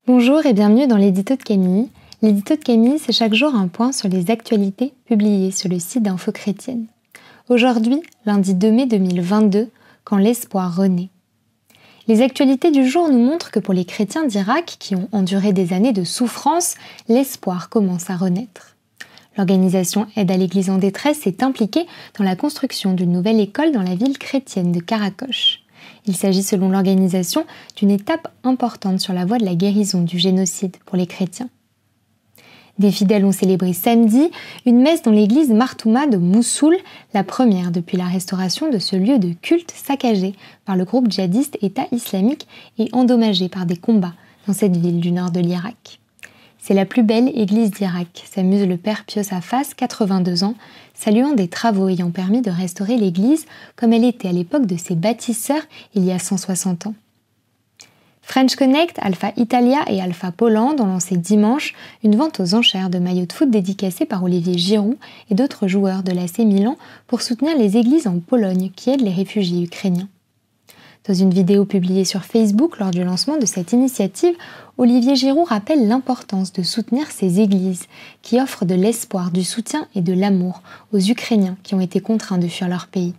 Bonjour et bienvenue dans l'édito de Camille. L'édito de Camille, c'est chaque jour un point sur les actualités publiées sur le site d'Info Chrétienne. Aujourd'hui, lundi 2 mai 2022, quand l'espoir renaît. Les actualités du jour nous montrent que pour les chrétiens d'Irak qui ont enduré des années de souffrance, l'espoir commence à renaître. L'organisation Aide à l'Église en détresse s'est impliquée dans la construction d'une nouvelle école dans la ville chrétienne de Karakosh. Il s'agit selon l'organisation d'une étape importante sur la voie de la guérison du génocide pour les chrétiens. Des fidèles ont célébré samedi une messe dans l'église Martouma de Mossoul, la première depuis la restauration de ce lieu de culte saccagé par le groupe djihadiste État islamique et endommagé par des combats dans cette ville du nord de l'Irak. C'est la plus belle église d'Irak, s'amuse le père Pius Affas, 82 ans, saluant des travaux ayant permis de restaurer l'église comme elle était à l'époque de ses bâtisseurs il y a 160 ans. French Connect, Alpha Italia et Alpha Poland ont lancé dimanche une vente aux enchères de maillots de foot dédicacés par Olivier Giroud et d'autres joueurs de l'AC Milan pour soutenir les églises en Pologne qui aident les réfugiés ukrainiens. Dans une vidéo publiée sur Facebook lors du lancement de cette initiative, Olivier Giroud rappelle l'importance de soutenir ces églises qui offrent de l'espoir, du soutien et de l'amour aux Ukrainiens qui ont été contraints de fuir leur pays.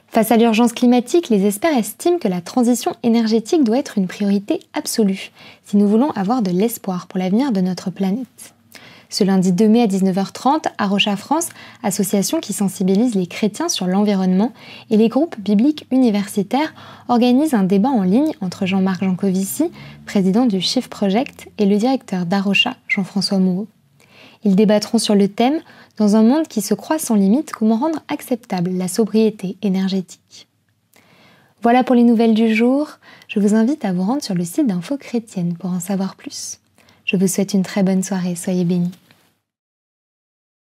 Face à l'urgence climatique, les experts estiment que la transition énergétique doit être une priorité absolue si nous voulons avoir de l'espoir pour l'avenir de notre planète. Ce lundi 2 mai à 19h30, Arocha France, association qui sensibilise les chrétiens sur l'environnement, et les groupes bibliques universitaires organisent un débat en ligne entre Jean-Marc Jancovici, président du Shift Project, et le directeur d'Arocha, Jean-François Mouot. Ils débattront sur le thème « Dans un monde qui se croit sans limite, comment rendre acceptable la sobriété énergétique ?» Voilà pour les nouvelles du jour. Je vous invite à vous rendre sur le site d'Info Chrétienne pour en savoir plus. Je vous souhaite une très bonne soirée, soyez bénis.